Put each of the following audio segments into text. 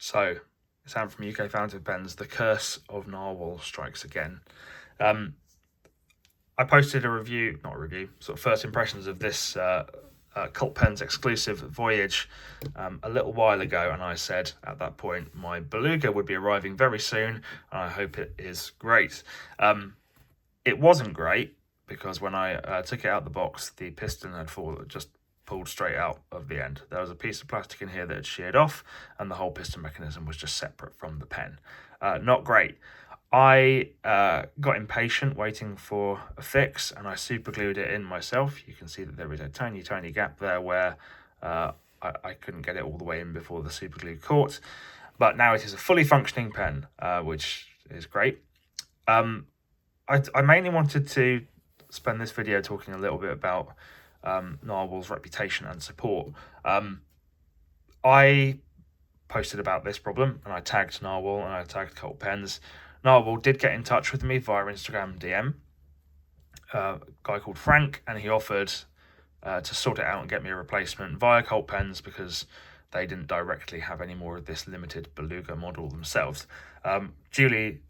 So, Sam from UK Fountain Pens, the curse of Narwhal strikes again. I posted a review, not a review, sort of first impressions of this Cult Pens exclusive Voyage a little while ago, and I said at that point my Beluga would be arriving very soon, and I hope it is great. It wasn't great because when I took it out of the box, the piston had just pulled straight out of the end. There was a piece of plastic in here that had sheared off, and the whole piston mechanism was just separate from the pen. Not great. I got impatient waiting for a fix, and I super glued it in myself. You can see that there is a tiny, tiny gap there where I couldn't get it all the way in before the super glue caught. But now it is a fully functioning pen, which is great. I mainly wanted to spend this video talking a little bit about Narwhal's reputation and support. I posted about this problem, and I tagged Narwhal and I tagged Cult Pens. Narwhal did get in touch with me via Instagram DM, a guy called Frank, and he offered to sort it out and get me a replacement via Cult Pens because they didn't directly have any more of this limited Beluga model themselves. Duly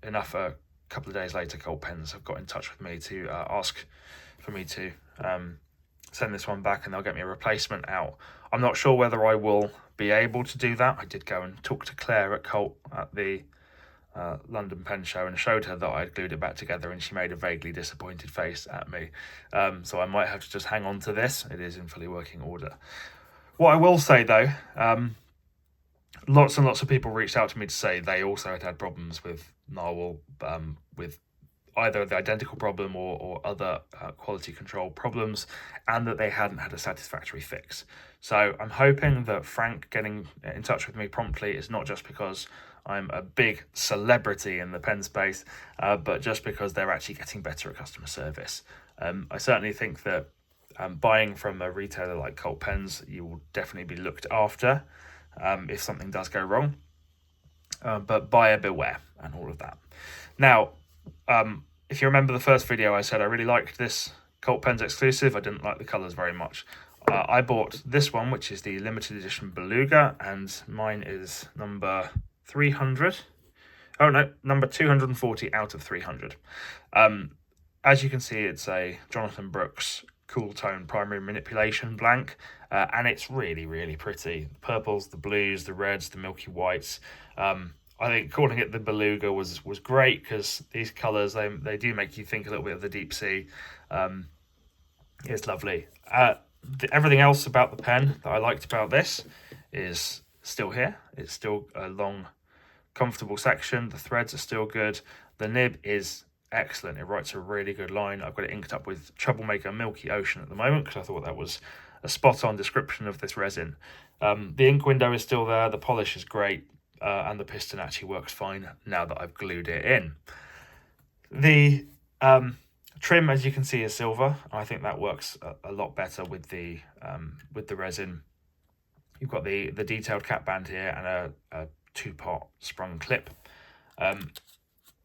enough, a couple of days later, Cult Pens have got in touch with me to ask for me to send this one back, and they'll get me a replacement out. I'm not sure whether I will be able to do that. I did go and talk to Claire at Cult at the London Pen Show and showed her that I'd glued it back together, and she made a vaguely disappointed face at me. So I might have to just hang on to this. It is in fully working order. What I will say though, lots and lots of people reached out to me to say they also had problems with Narwhal, with either the identical problem or other quality control problems, and that they hadn't had a satisfactory fix. So I'm hoping that Frank getting in touch with me promptly is not just because I'm a big celebrity in the pen space, but just because they're actually getting better at customer service. I certainly think that buying from a retailer like Cult Pens, you will definitely be looked after if something does go wrong. But buyer beware and all of that. Now, if you remember the first video, I said I really liked this Cult Pens exclusive. I didn't like the colours very much. I bought this one, which is the limited edition Beluga, and mine is number 300. Oh no, number 240 out of 300. As you can see, it's a Jonathan Brooks cool tone primary manipulation blank, and it's really, really pretty. The purples, the blues, the reds, the milky whites. I think calling it the Beluga was great because these colours, they do make you think a little bit of the deep sea. It's lovely. Everything else about the pen that I liked about this is still here. It's still a long, comfortable section. The threads are still good. The nib is excellent. It writes a really good line. I've got it inked up with Troublemaker Milky Ocean at the moment because I thought that was a spot-on description of this resin. The ink window is still there. The polish is great. And the piston actually works fine now that I've glued it in. The trim, as you can see, is silver. I think that works a lot better with the resin. You've got the detailed cap band here and a two-part sprung clip.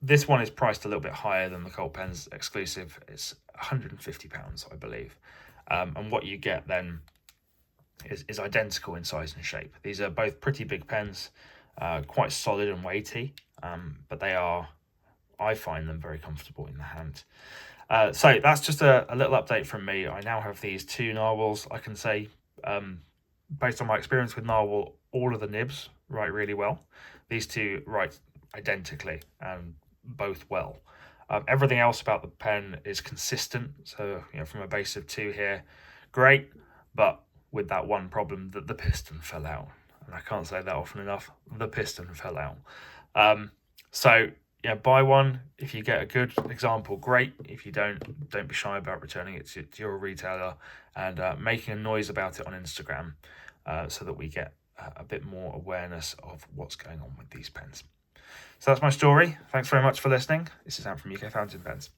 This one is priced a little bit higher than the Cult Pens exclusive. It's £150, I believe. And what you get then is identical in size and shape. These are both pretty big pens, quite solid and weighty, but I find them very comfortable in the hand. So that's just a little update from me. I now have these two Narwhals. I can say, based on my experience with Narwhal, all of the nibs write really well. These two write identically and both well. Everything else about the pen is consistent. So, from a base of 2 here, great, but with that one problem that the piston fell out. And I can't say that often enough. The piston fell out. So buy one. If you get a good example, great. If you don't be shy about returning it to your retailer and making a noise about it on Instagram, so that we get a bit more awareness of what's going on with these pens. So that's my story. Thanks very much for listening. This is Sam from UK Fountain Pens.